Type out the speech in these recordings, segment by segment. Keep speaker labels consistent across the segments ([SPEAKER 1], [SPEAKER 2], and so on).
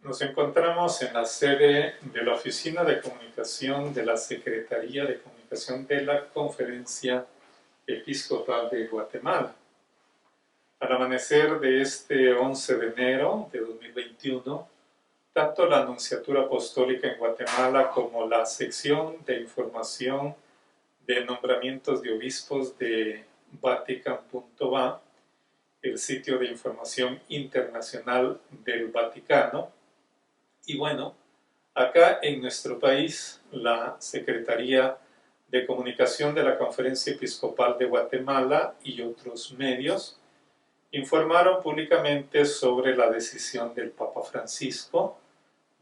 [SPEAKER 1] Nos encontramos en la sede de la Oficina de Comunicación de la Secretaría de Comunicación de la Conferencia Episcopal de Guatemala. Al amanecer de este 11 de enero de 2021, tanto la Nunciatura Apostólica en Guatemala como la sección de información de nombramientos de obispos de Vatican.va, el sitio de información internacional del Vaticano, y bueno, acá en nuestro país, la Secretaría de Comunicación de la Conferencia Episcopal de Guatemala y otros medios informaron públicamente sobre la decisión del Papa Francisco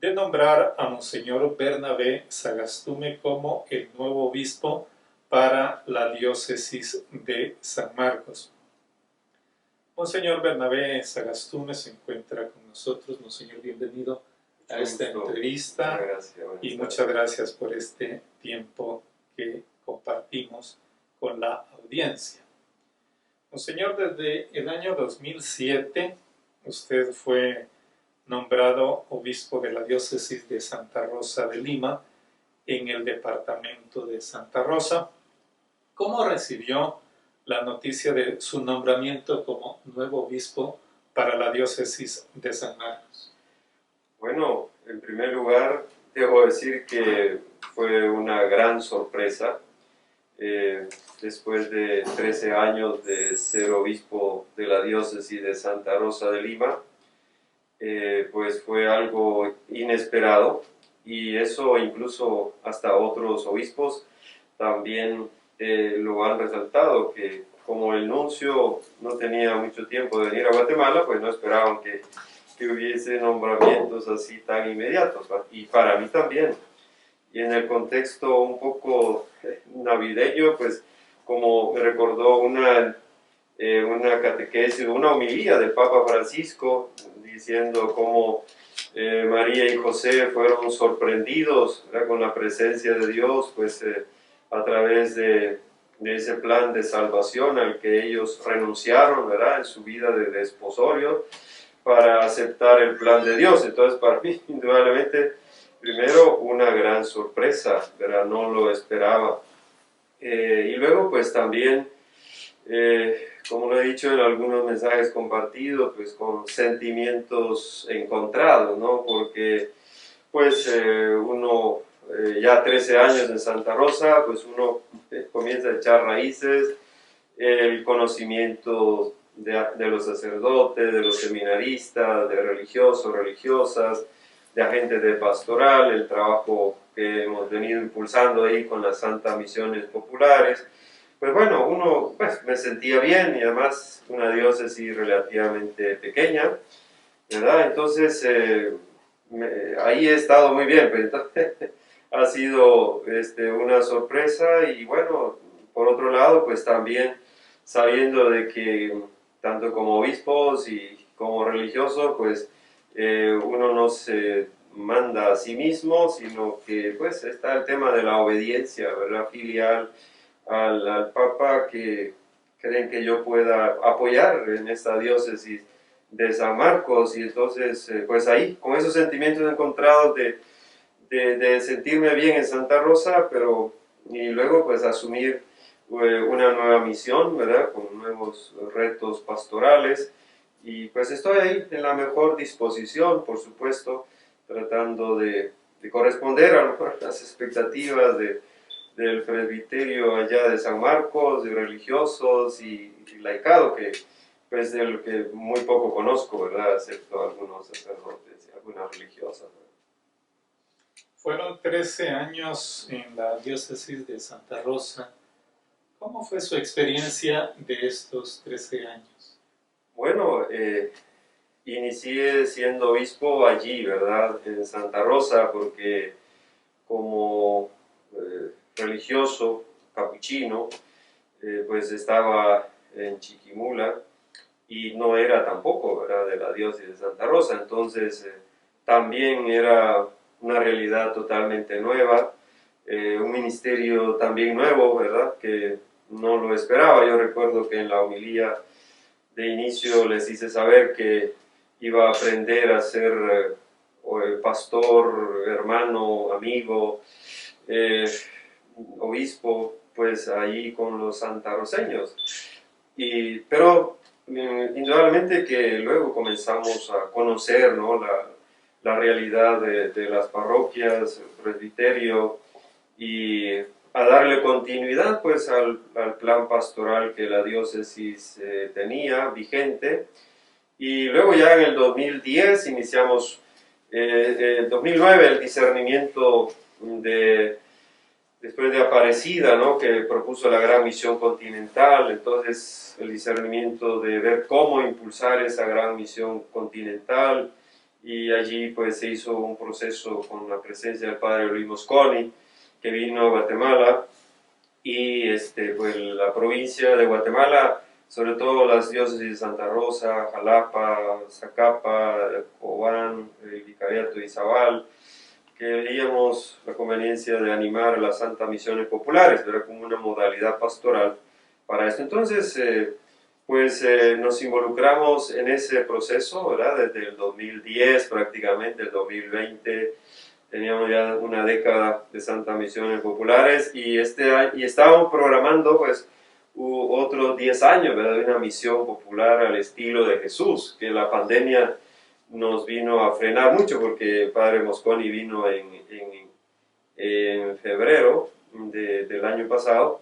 [SPEAKER 1] de nombrar a Monseñor Bernabé Sagastume como el nuevo obispo para la diócesis de San Marcos. Monseñor Bernabé Sagastume se encuentra con nosotros. Monseñor, bienvenido a esta entrevista y muchas gracias por este tiempo que compartimos con la audiencia. Monseñor, desde el año 2007 usted fue nombrado obispo de la diócesis de Santa Rosa de Lima en el departamento de Santa Rosa. ¿Cómo recibió la noticia de su nombramiento como nuevo obispo para la diócesis de San Marcos?
[SPEAKER 2] Bueno, en primer lugar, debo decir que fue una gran sorpresa. Después de 13 años de ser obispo de la diócesis de Santa Rosa de Lima, pues fue algo inesperado, y eso incluso hasta otros obispos también lo han resaltado, que como el nuncio no tenía mucho tiempo de venir a Guatemala, pues no esperaban que hubiese nombramientos así tan inmediatos, ¿va? Y para mí también. Y en el contexto un poco navideño, pues como me recordó una catequesis, una homilía del Papa Francisco, diciendo cómo María y José fueron sorprendidos, ¿verdad?, con la presencia de Dios, pues a través de ese plan de salvación al que ellos renunciaron, ¿verdad?, en su vida de desposorio, para aceptar el plan de Dios. Entonces, para mí, indudablemente, primero, una gran sorpresa, ¿verdad? No lo esperaba. Y luego, pues también, como lo he dicho en algunos mensajes compartidos, pues con sentimientos encontrados, ¿no? Porque, pues, uno, ya 13 años en Santa Rosa, pues uno comienza a echar raíces, el conocimiento de los sacerdotes, de los seminaristas, de religiosos, religiosas, de agentes de pastoral, el trabajo que hemos venido impulsando ahí con las santas misiones populares. Pues bueno, uno, pues me sentía bien, y además una diócesis relativamente pequeña, ¿verdad? Entonces, ahí he estado muy bien, pero entonces, ha sido una sorpresa. Y bueno, por otro lado, pues también sabiendo de que tanto como obispos y como religiosos, pues uno no se manda a sí mismo, sino que pues está el tema de la obediencia, ¿verdad?, filial al Papa, que creen que yo pueda apoyar en esta diócesis de San Marcos. Y entonces, pues ahí, con esos sentimientos encontrados de sentirme bien en Santa Rosa, pero y luego pues asumir una nueva misión, ¿verdad?, con nuevos retos pastorales. Y pues estoy ahí en la mejor disposición, por supuesto, tratando de corresponder a las expectativas del presbiterio allá de San Marcos, de religiosos y laicado, que pues de lo que muy poco conozco, ¿verdad?, excepto algunos sacerdotes y algunas religiosas, ¿verdad?
[SPEAKER 1] Fueron 13 años en la diócesis de Santa Rosa. ¿Cómo fue su experiencia de estos 13 años?
[SPEAKER 2] Bueno, inicié siendo obispo allí, ¿verdad?, en Santa Rosa, porque como religioso capuchino, pues estaba en Chiquimula, y no era tampoco, ¿verdad?, de la diócesis de Santa Rosa. Entonces, también era una realidad totalmente nueva, un ministerio también nuevo, ¿verdad?, que no lo esperaba. Yo recuerdo que en la homilía de inicio les hice saber que iba a aprender a ser pastor, hermano, amigo, obispo, pues ahí con los santarroceños. Pero indudablemente que luego comenzamos a conocer, ¿no?, la realidad de las parroquias, el presbiterio, y a darle continuidad pues al plan pastoral que la diócesis tenía vigente. Y luego ya en el 2010 iniciamos, en 2009, el discernimiento después de Aparecida, ¿no?, que propuso la Gran Misión Continental. Entonces el discernimiento de ver cómo impulsar esa Gran Misión Continental, y allí pues se hizo un proceso con la presencia del padre Luis Mosconi, que vino a Guatemala, y pues la provincia de Guatemala, sobre todo las diócesis de Santa Rosa, Jalapa, Zacapa, Cobán, el Vicariato de Izabal, que veíamos la conveniencia de animar a las Santas Misiones Populares, ¿verdad?, como una modalidad pastoral para esto. Entonces, nos involucramos en ese proceso, ¿verdad?, desde el 2010 prácticamente, el 2020, teníamos ya una década de Santas Misiones Populares, y estábamos programando pues otros 10 años, ¿verdad?, de una misión popular al estilo de Jesús, que la pandemia nos vino a frenar mucho, porque el padre Mosconi vino en febrero del año pasado,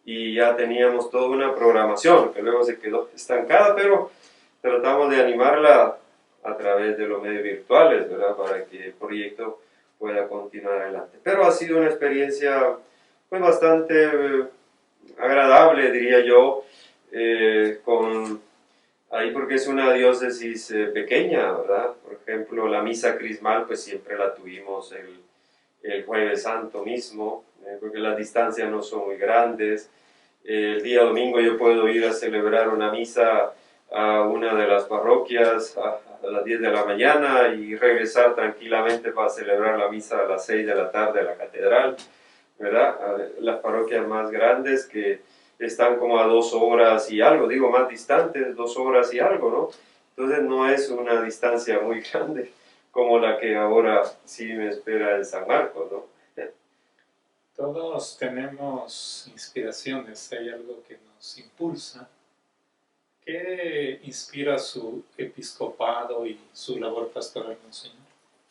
[SPEAKER 2] y ya teníamos toda una programación que luego se quedó estancada, pero tratamos de animarla a través de los medios virtuales, ¿verdad?, para que el proyecto pueda continuar adelante. Pero ha sido una experiencia pues bastante agradable, diría yo, ahí, porque es una diócesis pequeña, ¿verdad? Por ejemplo, la misa crismal pues siempre la tuvimos el Jueves Santo mismo, porque las distancias no son muy grandes. El día domingo yo puedo ir a celebrar una misa a una de las parroquias a las 10 de la mañana y regresar tranquilamente para celebrar la misa a las 6 de la tarde a la catedral, ¿verdad? Las parroquias más grandes, que están como a 2 horas y algo, digo más distantes, 2 horas y algo, ¿no? Entonces no es una distancia muy grande como la que ahora sí me espera en San Marcos, ¿no?
[SPEAKER 1] Todos tenemos inspiraciones, hay algo que nos impulsa. ¿Qué inspira su episcopado y su labor pastoral, Monseñor?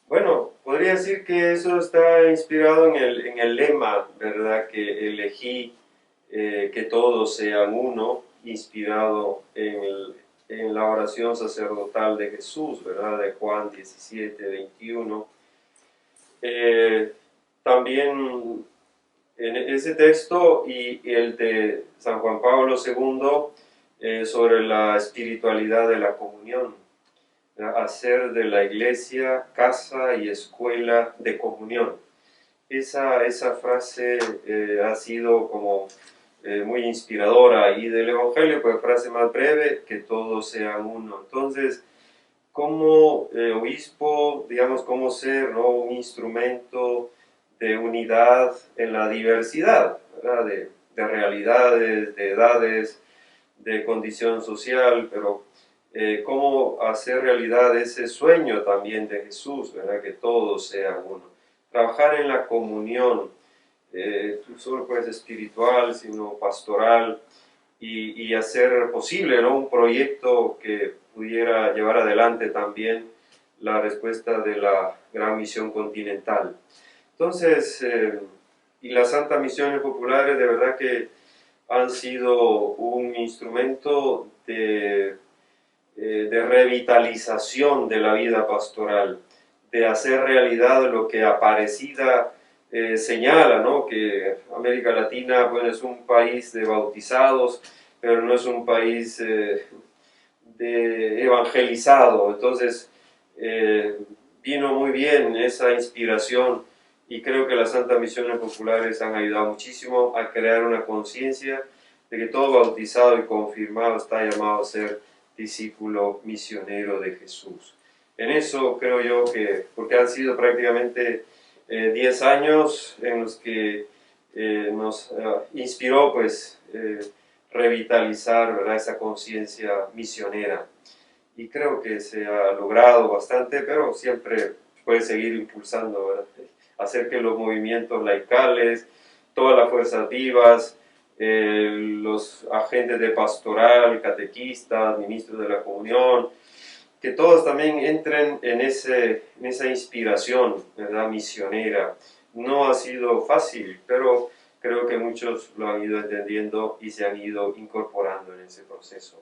[SPEAKER 2] Bueno, podría decir que eso está inspirado en el lema, ¿verdad?, que elegí, que todos sean uno, inspirado en la oración sacerdotal de Jesús, ¿verdad?, de Juan 17, 21. También en ese texto y el de San Juan Pablo II, sobre la espiritualidad de la comunión, hacer de la iglesia casa y escuela de comunión. Esa frase ha sido como muy inspiradora, y del Evangelio, pues frase más breve, que todos sean uno. Entonces, como obispo, digamos, cómo ser, ¿no?, un instrumento de unidad en la diversidad, ¿verdad?, de realidades, de edades, de condición social, pero cómo hacer realidad ese sueño también de Jesús, ¿verdad?, que todos sean uno. Trabajar en la comunión, no solo pues espiritual, sino pastoral, y hacer posible, ¿no?, un proyecto que pudiera llevar adelante también la respuesta de la Gran Misión Continental. Entonces, y las Santas Misiones Populares de verdad que han sido un instrumento de revitalización de la vida pastoral, de hacer realidad lo que Aparecida señala, ¿no?, que América Latina, bueno, es un país de bautizados, pero no es un país de evangelizado. Entonces, vino muy bien esa inspiración, y creo que las Santas Misiones Populares han ayudado muchísimo a crear una conciencia de que todo bautizado y confirmado está llamado a ser discípulo misionero de Jesús. En eso creo yo que, porque han sido prácticamente 10 años en los que nos inspiró pues revitalizar, ¿verdad?, esa conciencia misionera, y creo que se ha logrado bastante, pero siempre puede seguir impulsando, ¿verdad? Hacer que los movimientos laicales, todas las fuerzas vivas, los agentes de pastoral, catequistas, ministros de la comunión, que todos también entren en esa inspiración, ¿verdad?, misionera. No ha sido fácil, pero creo que muchos lo han ido entendiendo y se han ido incorporando en ese proceso.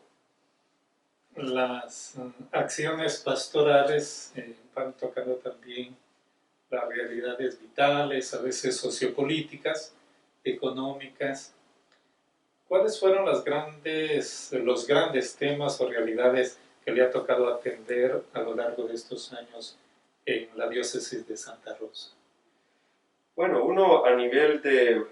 [SPEAKER 1] Las acciones pastorales van tocando también las realidades vitales, a veces sociopolíticas, económicas. ¿Cuáles fueron los grandes temas o realidades que le ha tocado atender a lo largo de estos años en la diócesis de Santa Rosa?
[SPEAKER 2] Bueno, uno a nivel de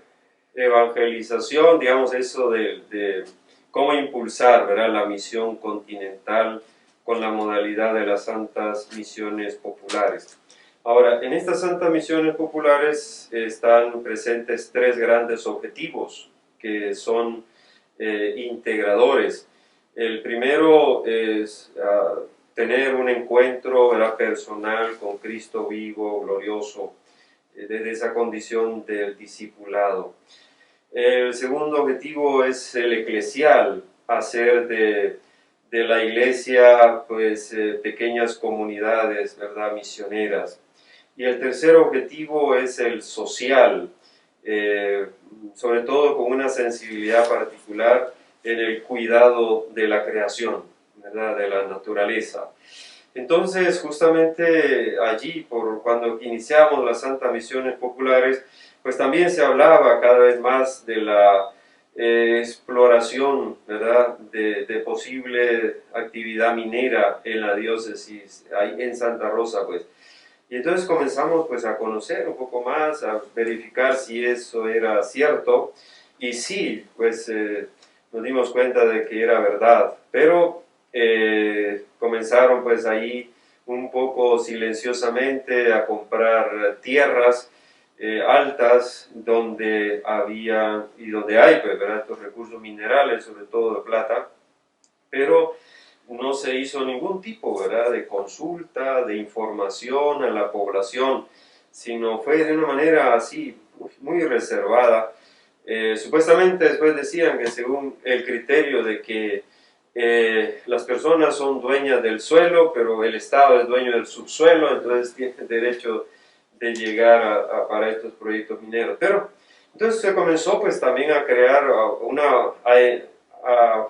[SPEAKER 2] evangelización, digamos eso de cómo impulsar, ¿verdad?, la misión continental con la modalidad de las santas misiones populares. Ahora, en estas santas misiones populares están presentes tres grandes objetivos que son integradores. El primero es tener un encuentro, ¿verdad?, personal con Cristo vivo, glorioso, desde esa condición del discipulado. El segundo objetivo es el eclesial, hacer de la iglesia pues, pequeñas comunidades, ¿verdad?, misioneras. Y el tercer objetivo es el social, sobre todo con una sensibilidad particular en el cuidado de la creación, ¿verdad?, de la naturaleza. Entonces, justamente allí, cuando iniciamos las Santas Misiones Populares, pues también se hablaba cada vez más de la exploración, ¿verdad?, de posible actividad minera en la diócesis, ahí en Santa Rosa, pues. Y entonces comenzamos pues a conocer un poco más, a verificar si eso era cierto, y sí, pues nos dimos cuenta de que era verdad, pero comenzaron pues ahí un poco silenciosamente a comprar tierras altas donde había y donde hay pues, ¿verdad?, estos recursos minerales, sobre todo de plata, pero no se hizo ningún tipo, ¿verdad?, de consulta, de información a la población, sino fue de una manera así muy reservada. Supuestamente después decían que según el criterio de que las personas son dueñas del suelo, pero el Estado es dueño del subsuelo, entonces tienen derecho de llegar para estos proyectos mineros. Pero entonces se comenzó pues también a crear a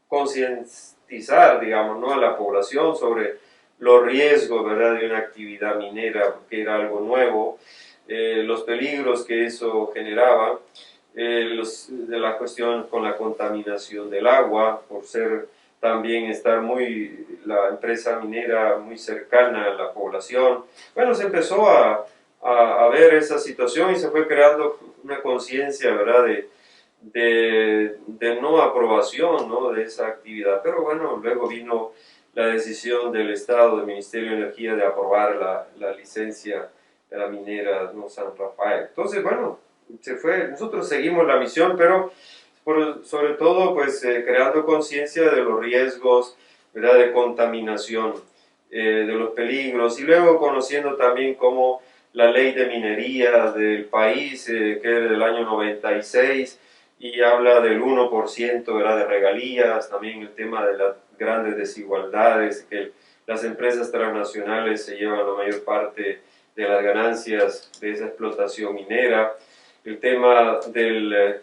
[SPEAKER 2] concientizar, digamos, ¿no?, a la población sobre los riesgos, ¿verdad?, de una actividad minera, porque era algo nuevo, los peligros que eso generaba, de la cuestión con la contaminación del agua, por ser también estar la empresa minera muy cercana a la población. Bueno, se empezó a ver esa situación y se fue creando una conciencia, ¿verdad?, de no aprobación, ¿no?, de esa actividad. Pero bueno, luego vino la decisión del Estado, del Ministerio de Energía, de aprobar la licencia de la minera, ¿no?, San Rafael. Entonces, bueno, nosotros seguimos la misión, pero sobre todo pues creando conciencia de los riesgos, ¿verdad?, de contaminación, de los peligros, y luego conociendo también cómo la ley de minería del país, que es del año 96, y habla del 1%, ¿verdad?, de regalías, también el tema de las grandes desigualdades, que las empresas transnacionales se llevan la mayor parte de las ganancias de esa explotación minera, el tema de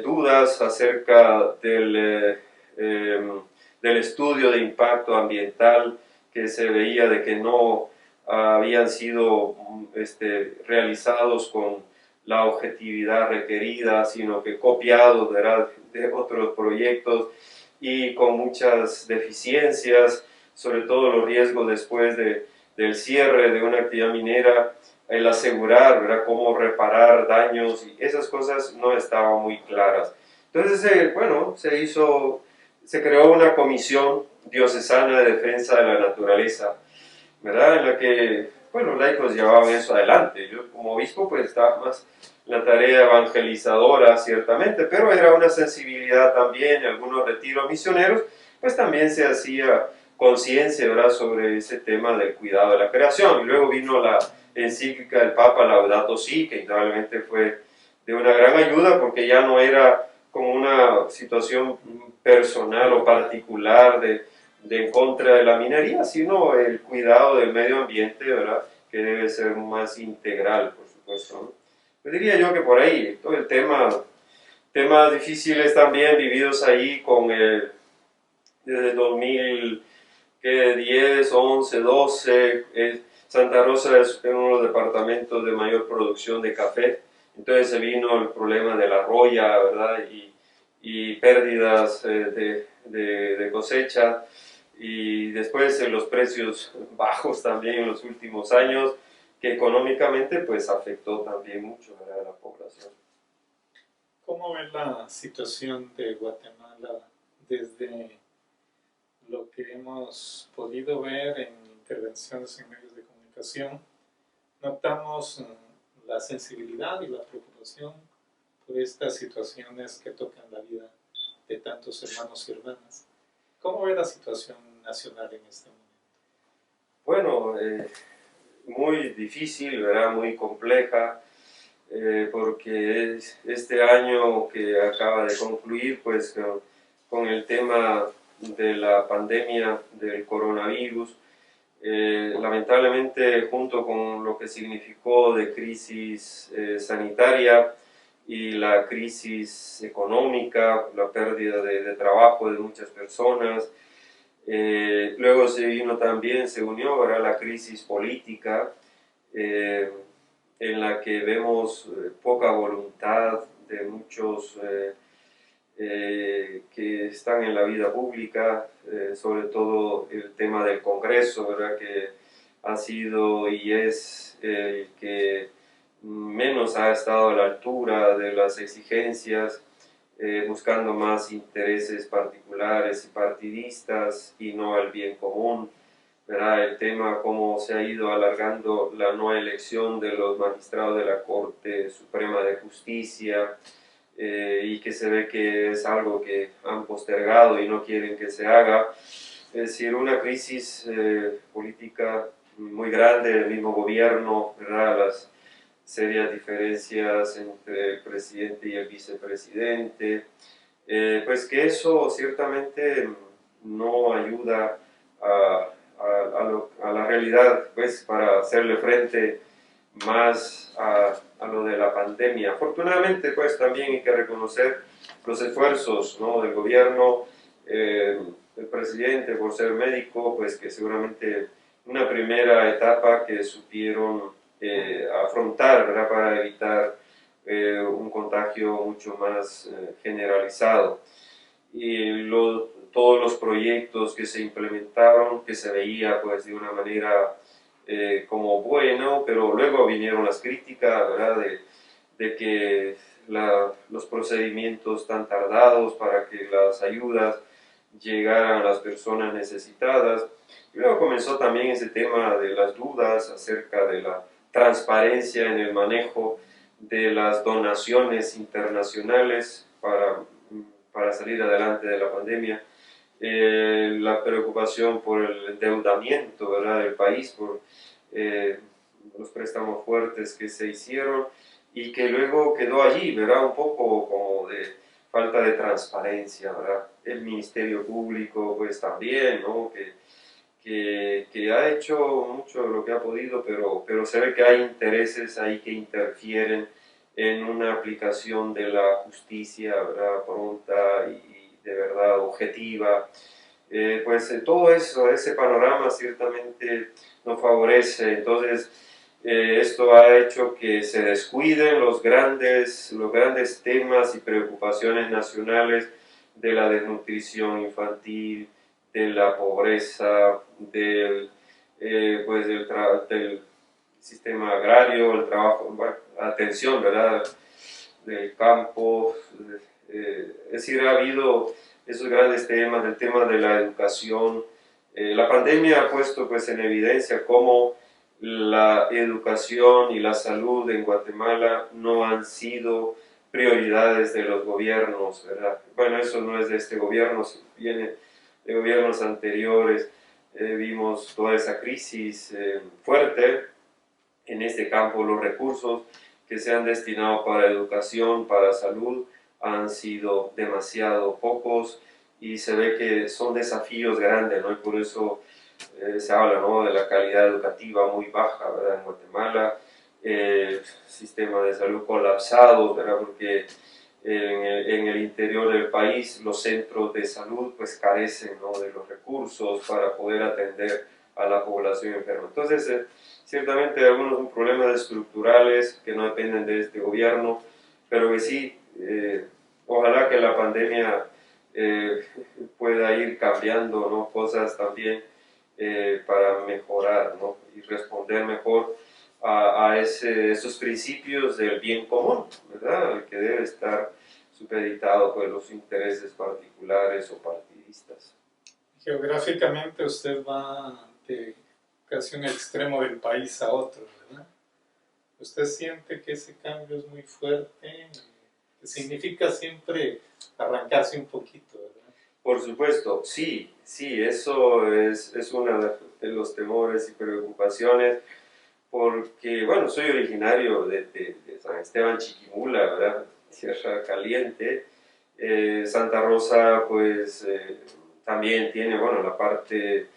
[SPEAKER 2] dudas acerca del estudio de impacto ambiental, que se veía de que no habían sido realizados con la objetividad requerida, sino que copiados, ¿verdad?, de otros proyectos y con muchas deficiencias, sobre todo los riesgos después del cierre de una actividad minera, el asegurar, ¿verdad?, cómo reparar daños, y esas cosas no estaban muy claras. Entonces, bueno, se creó una comisión diocesana de defensa de la naturaleza, ¿verdad?, en la que, bueno, laicos llevaban eso adelante. Yo como obispo pues estaba más en la tarea evangelizadora, ciertamente, pero era una sensibilidad también, en algunos retiros misioneros, pues también se hacía conciencia, ¿verdad?, sobre ese tema del cuidado de la creación. Y luego vino la encíclica del Papa Laudato Si, que indudablemente fue de una gran ayuda porque ya no era como una situación personal o particular de en contra de la minería, sino el cuidado del medio ambiente, ¿verdad?, que debe ser más integral, por supuesto, ¿no? Yo diría yo que por ahí, todo el temas difíciles también vividos ahí con desde 2010, 11, 12, Santa Rosa es uno de los departamentos de mayor producción de café, entonces se vino el problema de la roya, ¿verdad?, y pérdidas de cosecha, y después los precios bajos también en los últimos años, que económicamente pues afectó también mucho, ¿verdad?, a la población.
[SPEAKER 1] ¿Cómo ves la situación de Guatemala desde lo que hemos podido ver en intervenciones en medios de comunicación? Notamos la sensibilidad y la preocupación por estas situaciones que tocan la vida de tantos hermanos y hermanas. ¿Cómo ve la situación nacional en este momento?
[SPEAKER 2] Bueno, muy difícil, ¿verdad?, muy compleja, porque este año que acaba de concluir, pues con el tema de la pandemia del coronavirus, lamentablemente junto con lo que significó de crisis sanitaria y la crisis económica, la pérdida de trabajo de muchas personas, luego se unió, ¿verdad?, la crisis política, en la que vemos poca voluntad de muchos que están en la vida pública, sobre todo el tema del Congreso, ¿verdad?, que ha sido y es el que menos ha estado a la altura de las exigencias, buscando más intereses particulares y partidistas y no el bien común, ¿verdad? El tema cómo se ha ido alargando la no elección de los magistrados de la Corte Suprema de Justicia, y que se ve que es algo que han postergado y no quieren que se haga. Es decir, una crisis política muy grande del mismo gobierno, ¿verdad?, las serias diferencias entre el presidente y el vicepresidente, pues que eso ciertamente no ayuda a la realidad, pues para hacerle frente más a lo de la pandemia. Afortunadamente, pues también hay que reconocer los esfuerzos, ¿no?, del gobierno, del presidente por ser médico, pues que seguramente una primera etapa que supieron afrontar, ¿verdad?, para evitar un contagio mucho más generalizado. Y todos los proyectos que se implementaron, que se veía pues de una manera como bueno, pero luego vinieron las críticas, ¿verdad?, de que los procedimientos tan tardados para que las ayudas llegaran a las personas necesitadas. Y luego comenzó también ese tema de las dudas acerca de la transparencia en el manejo de las donaciones internacionales para salir adelante de la pandemia. La preocupación por el endeudamiento, ¿verdad?, del país, por los préstamos fuertes que se hicieron y que luego quedó allí, ¿verdad?, un poco como de falta de transparencia, ¿verdad? El Ministerio Público, pues también, ¿no?, que ha hecho mucho de lo que ha podido, pero se ve que hay intereses ahí que interfieren en una aplicación de la justicia, ¿verdad?, pronta y de verdad objetiva. Pues todo eso, ese panorama ciertamente no favorece. Entonces, esto ha hecho que se descuiden los grandes temas y preocupaciones nacionales de la desnutrición infantil, de la pobreza, pues del sistema agrario, el trabajo, bueno, atención, ¿verdad?, del campo. Es decir, ha habido esos grandes temas, el tema de la educación. La pandemia ha puesto pues en evidencia cómo la educación y la salud en Guatemala no han sido prioridades de los gobiernos, ¿verdad? Bueno, eso no es de este gobierno, viene de gobiernos anteriores. vimos toda esa crisis fuerte en este campo. Los recursos que se han destinado para educación, para salud, han sido demasiado pocos y se ve que son desafíos grandes, ¿no? Y por eso se habla, ¿no?, de la calidad educativa muy baja, ¿verdad?, en Guatemala, sistema de salud colapsado, ¿verdad?, porque en el interior del país los centros de salud pues carecen, ¿no?, de los recursos para poder atender a la población enferma. Entonces, ciertamente algunos son problemas estructurales que no dependen de este gobierno, pero que sí, ojalá que la pandemia pueda ir cambiando, ¿no?, cosas también para mejorar, ¿no?, y responder mejor a esos principios del bien común, ¿verdad?, que debe estar supeditado por los intereses particulares o partidistas.
[SPEAKER 1] Geográficamente usted va de casi un extremo del país a otro, ¿verdad? ¿Usted siente que ese cambio es muy fuerte? Que significa siempre arrancarse un poquito, ¿verdad?
[SPEAKER 2] Por supuesto, sí, eso es uno de los temores y preocupaciones, porque, bueno, soy originario de San Esteban Chiquimula, ¿verdad?, Tierra Caliente. Santa Rosa, pues, también tiene, bueno, la parte,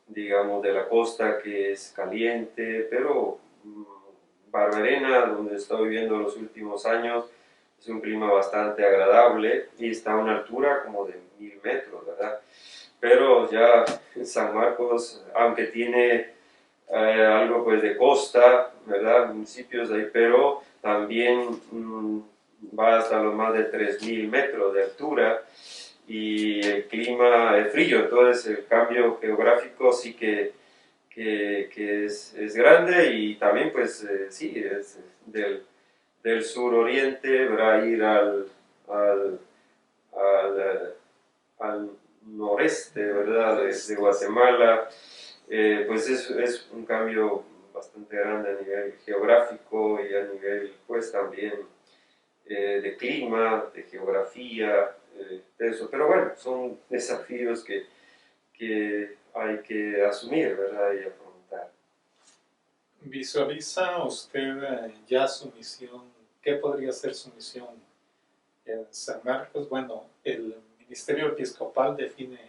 [SPEAKER 2] digamos, de la costa que es caliente, pero Barberena, donde estoy viviendo los últimos años, es un clima bastante agradable y está a una altura como de 1000 metros, ¿verdad? Pero ya en San Marcos, aunque tiene algo pues de costa, ¿verdad?, municipios ahí, pero también va hasta los más de 3000 metros de altura y el clima es frío, entonces el cambio geográfico sí que es grande y también pues sí, es del suroriente, ¿verdad?, ir al noreste, ¿verdad?, de Guatemala, pues es un cambio bastante grande a nivel geográfico y a nivel pues también de clima, de geografía, de eso. Pero bueno, son desafíos que hay que asumir, ¿verdad?, y afrontar.
[SPEAKER 1] ¿Visualiza usted ya su misión? ¿Qué podría ser su misión en San Marcos? Bueno, el ministerio episcopal define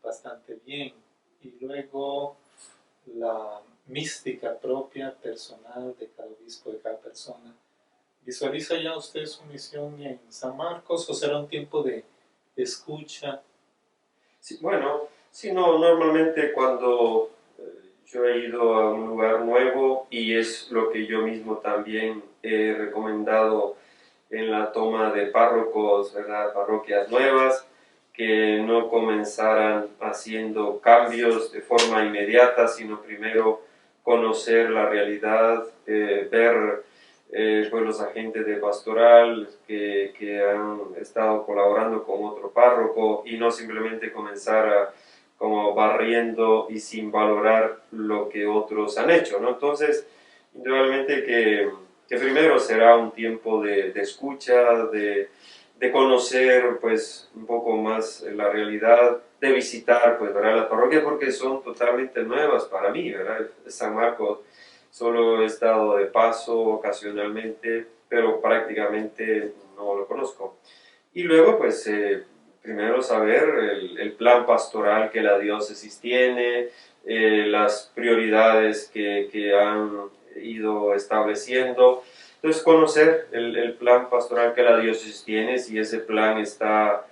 [SPEAKER 1] bastante bien y luego la mística propia, personal de cada obispo, de cada persona. ¿Visualiza ya usted su misión en San Marcos o será un tiempo de escucha?
[SPEAKER 2] Sí, bueno, sí, no, normalmente cuando yo he ido a un lugar nuevo y es lo que yo mismo también he recomendado en la toma de párrocos, ¿verdad?, parroquias nuevas, que no comenzaran haciendo cambios de forma inmediata, sino primero conocer la realidad, ver pues los agentes de pastoral que han estado colaborando con otro párroco y no simplemente comenzar a, como barriendo y sin valorar lo que otros han hecho, ¿no? Entonces, indudablemente que primero será un tiempo de escucha, de conocer pues un poco más la realidad, de visitar pues, ¿verdad?, las parroquias porque son totalmente nuevas para mí, ¿verdad? San Marcos solo he estado de paso ocasionalmente, pero prácticamente no lo conozco. Y luego pues primero saber el plan pastoral que la diócesis tiene, las prioridades que han ido estableciendo. Entonces, conocer el plan pastoral que la diócesis tiene, si ese plan está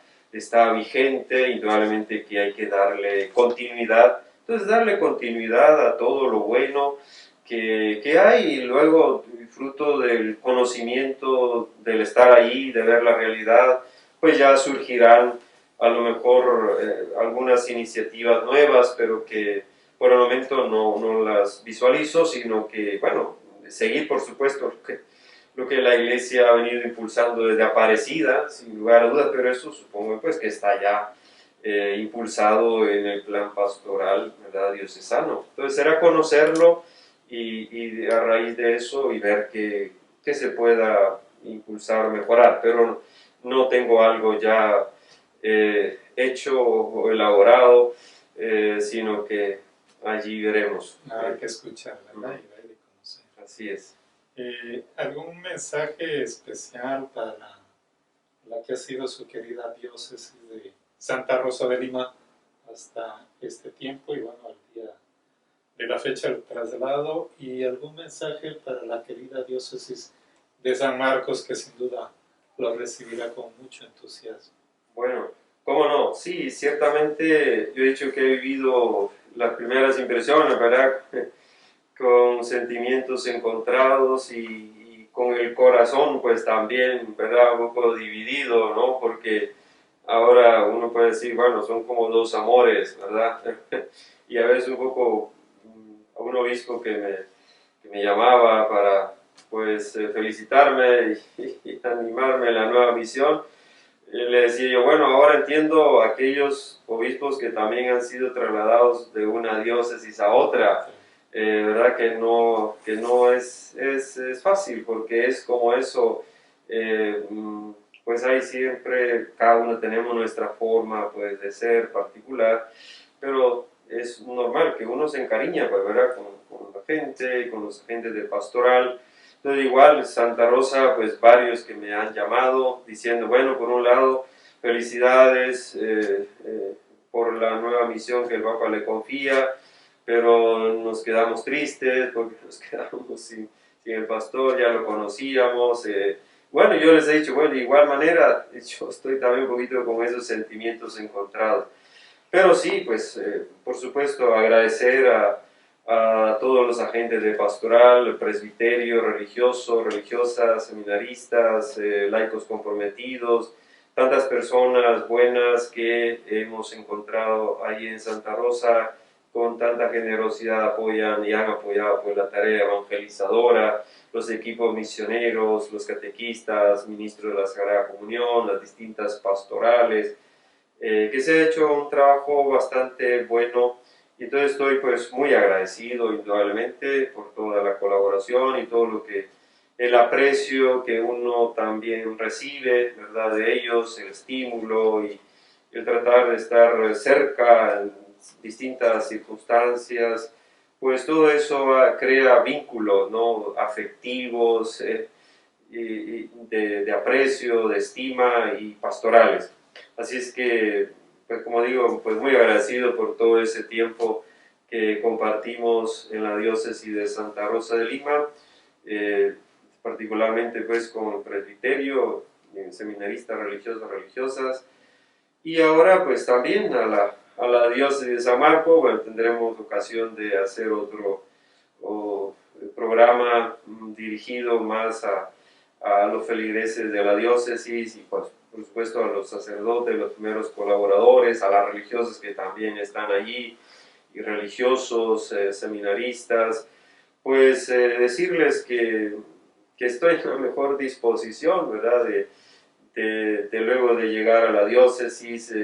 [SPEAKER 2] vigente, indudablemente que hay que darle continuidad. Entonces, darle continuidad a todo lo bueno que hay y luego, fruto del conocimiento, del estar ahí, de ver la realidad, pues ya surgirán a lo mejor algunas iniciativas nuevas, pero que por el momento no las visualizo, sino que, bueno, seguir por supuesto lo que la Iglesia ha venido impulsando desde Aparecida, sin lugar a dudas, pero eso supongo pues que está ya impulsado en el plan pastoral, ¿verdad?, diocesano. Entonces será conocerlo y a raíz de eso y ver que se pueda impulsar, mejorar, pero no tengo algo ya hecho o elaborado. sino que allí veremos.
[SPEAKER 1] Nada que escuchar, ¿verdad? Y ver y conocer.
[SPEAKER 2] Así es.
[SPEAKER 1] ¿Algún mensaje especial para la que ha sido su querida diócesis de Santa Rosa de Lima hasta este tiempo y bueno, al día de la fecha del traslado? ¿Y algún mensaje para la querida diócesis de San Marcos, que sin duda lo recibirá con mucho entusiasmo?
[SPEAKER 2] Bueno, ¿cómo no? Sí, ciertamente yo he dicho que he vivido las primeras impresiones, ¿verdad? Con sentimientos encontrados y con el corazón pues también, ¿verdad? Un poco dividido, ¿no? Porque ahora uno puede decir, bueno, son como dos amores, ¿verdad? Y a veces un poco a un obispo que me llamaba para pues felicitarme y animarme en la nueva misión. Le decía yo, bueno, ahora entiendo a aquellos obispos que también han sido trasladados de una diócesis a otra, ¿verdad? Que no es fácil, porque es como eso, pues ahí siempre cada uno tenemos nuestra forma pues, de ser particular, pero es normal que uno se encariña, pues, ¿verdad? Con la gente, con los agentes del pastoral. Entonces igual Santa Rosa, pues varios que me han llamado diciendo, bueno, por un lado, felicidades por la nueva misión que el Papa le confía, pero nos quedamos tristes porque nos quedamos sin el pastor, ya lo conocíamos. Bueno, yo les he dicho, bueno, de igual manera, yo estoy también un poquito con esos sentimientos encontrados. Pero sí, pues, por supuesto, agradecer a todos los agentes de pastoral, el presbiterio religioso, religiosas, seminaristas, laicos comprometidos, tantas personas buenas que hemos encontrado ahí en Santa Rosa, con tanta generosidad apoyan y han apoyado pues, la tarea evangelizadora, los equipos misioneros, los catequistas, ministros de la Sagrada Comunión, las distintas pastorales, que se ha hecho un trabajo bastante bueno y entonces estoy pues muy agradecido indudablemente por toda la colaboración y todo lo que el aprecio que uno también recibe, ¿verdad? De ellos, el estímulo y el tratar de estar cerca en distintas circunstancias, pues todo eso crea vínculos, ¿no? Afectivos, de aprecio, de estima y pastorales. Así es que, pues como digo, pues muy agradecido por todo ese tiempo que compartimos en la diócesis de Santa Rosa de Lima, particularmente pues con el presbiterio, seminaristas religiosos, religiosas, y ahora pues también a la diócesis de San Marcos. Bueno, tendremos ocasión de hacer otro programa dirigido más a los feligreses de la diócesis y pues, por supuesto a los sacerdotes, los primeros colaboradores, a las religiosas que también están allí, y religiosos, seminaristas, pues decirles que estoy en la mejor disposición, ¿verdad? De luego de llegar a la diócesis,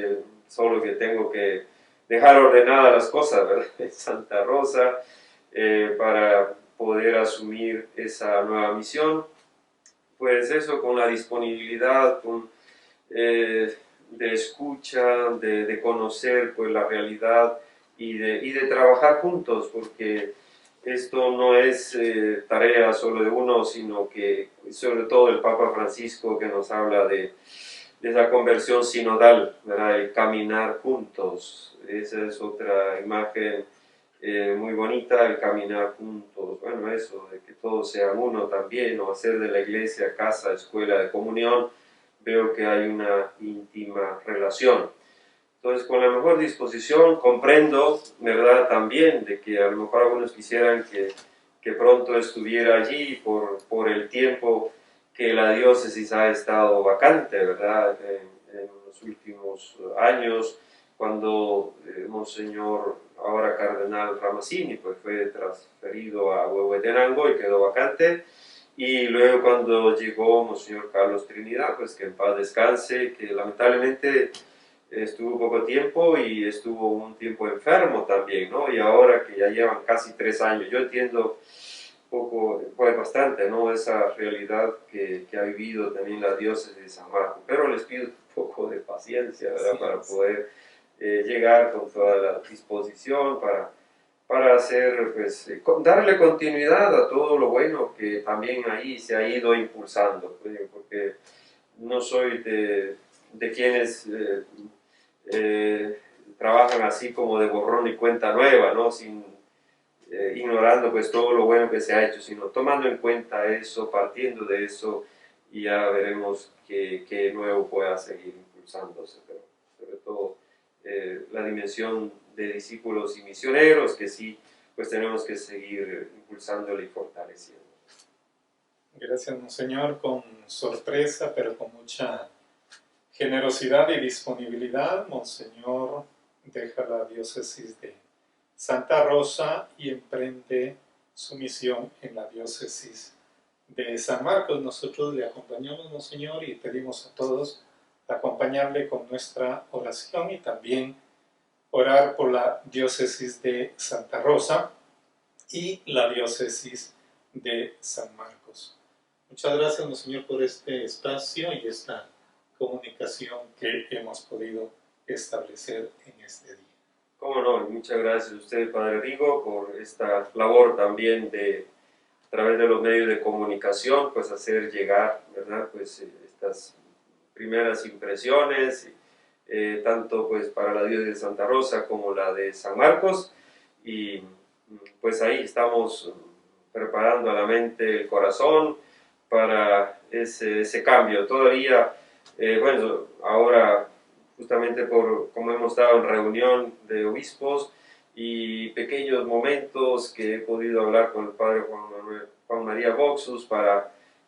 [SPEAKER 2] solo que tengo que dejar ordenadas las cosas, ¿verdad? En Santa Rosa, para poder asumir esa nueva misión. Pues eso, con la disponibilidad, de escucha, de conocer pues, la realidad y de trabajar juntos, porque esto no es tarea solo de uno, sino que sobre todo el Papa Francisco que nos habla de esa conversión sinodal, ¿verdad? El caminar juntos. Esa es otra imagen muy bonita, el caminar juntos. Bueno, eso, de que todos sean uno también, o hacer de la iglesia casa, escuela de comunión, veo que hay una íntima relación. Entonces, con la mejor disposición, comprendo, ¿verdad?, también de que a lo mejor algunos quisieran que pronto estuviera allí por el tiempo que la diócesis ha estado vacante, ¿verdad?, en los últimos años, cuando Monseñor, ahora Cardenal Ramazzini, pues fue transferido a Huehuetenango y quedó vacante. Y luego cuando llegó Monseñor Carlos Trinidad, pues que en paz descanse, que lamentablemente estuvo poco tiempo y estuvo un tiempo enfermo también, ¿no? Y ahora que ya llevan casi 3 años, yo entiendo poco, pues bastante, ¿no? Esa realidad que ha vivido también la diócesis de San Marcos, pero les pido un poco de paciencia, ¿verdad? Para poder llegar con toda la disposición para hacer, pues, darle continuidad a todo lo bueno que también ahí se ha ido impulsando, porque no soy de quienes trabajan así como de borrón y cuenta nueva, ¿no? Ignorando pues todo lo bueno que se ha hecho, sino tomando en cuenta eso, partiendo de eso, y ya veremos qué nuevo pueda seguir impulsándose, pero sobre todo la dimensión de discípulos y misioneros, que sí, pues tenemos que seguir impulsándole y fortaleciendo.
[SPEAKER 1] Gracias, Monseñor, con sorpresa, pero con mucha generosidad y disponibilidad. Monseñor deja la diócesis de Santa Rosa y emprende su misión en la diócesis de San Marcos. Nosotros le acompañamos, Monseñor, y pedimos a todos acompañarle con nuestra oración y también orar por la diócesis de Santa Rosa y la diócesis de San Marcos. Muchas gracias, Monseñor, por este espacio y esta comunicación que hemos podido establecer en este día.
[SPEAKER 2] Cómo no, muchas gracias a usted, Padre Rigo, por esta labor también de, a través de los medios de comunicación, pues hacer llegar, ¿verdad? Pues estas primeras impresiones, tanto pues para la diócesis de Santa Rosa como la de San Marcos, y pues ahí estamos preparando a la mente, el corazón, para ese cambio. Todavía, bueno, ahora justamente como hemos estado en reunión de obispos y pequeños momentos que he podido hablar con el padre Juan María Boxus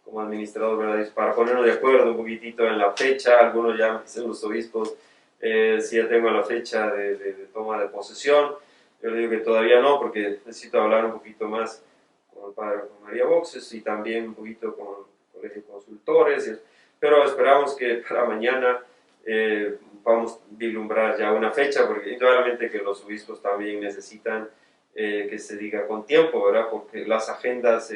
[SPEAKER 2] como administrador, ¿verdad? Para ponernos de acuerdo un poquitito en la fecha. Algunos ya me dicen los obispos si ya tengo la fecha de toma de posesión. Yo le digo que todavía no, porque necesito hablar un poquito más con el padre Juan María Boxus y también un poquito con el colegio de consultores, pero esperamos que para mañana vamos a vislumbrar ya una fecha, porque indudablemente que los obispos también necesitan que se diga con tiempo, ¿verdad? Porque las agendas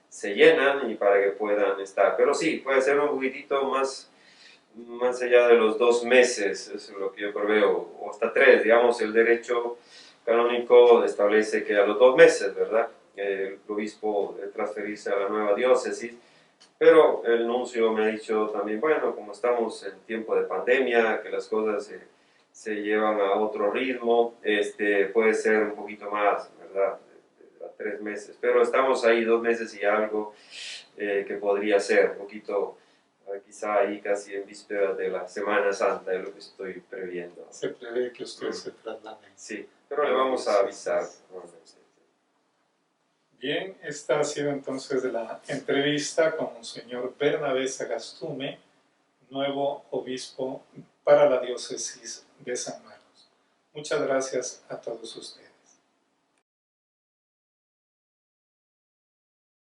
[SPEAKER 2] se llenan y para que puedan estar. Pero sí, puede ser un poquitito más allá de los 2 meses, eso es lo que yo preveo, o hasta 3, digamos, el derecho canónico establece que a los 2 meses, ¿verdad? El obispo debe transferirse a la nueva diócesis. Pero el nuncio me ha dicho también, bueno, como estamos en tiempo de pandemia, que las cosas se llevan a otro ritmo, puede ser un poquito más, ¿verdad? A 3 meses. Pero estamos ahí 2 meses y algo que podría ser un poquito, quizá ahí casi en vísperas de la Semana Santa, es lo que estoy previendo.
[SPEAKER 1] Se prevé que usted se traslade.
[SPEAKER 2] Sí, pero le vamos a avisar.
[SPEAKER 1] Bien, esta ha sido entonces la entrevista con Monseñor Bernabé Sagastume, nuevo obispo para la diócesis de San Marcos. Muchas gracias a todos ustedes.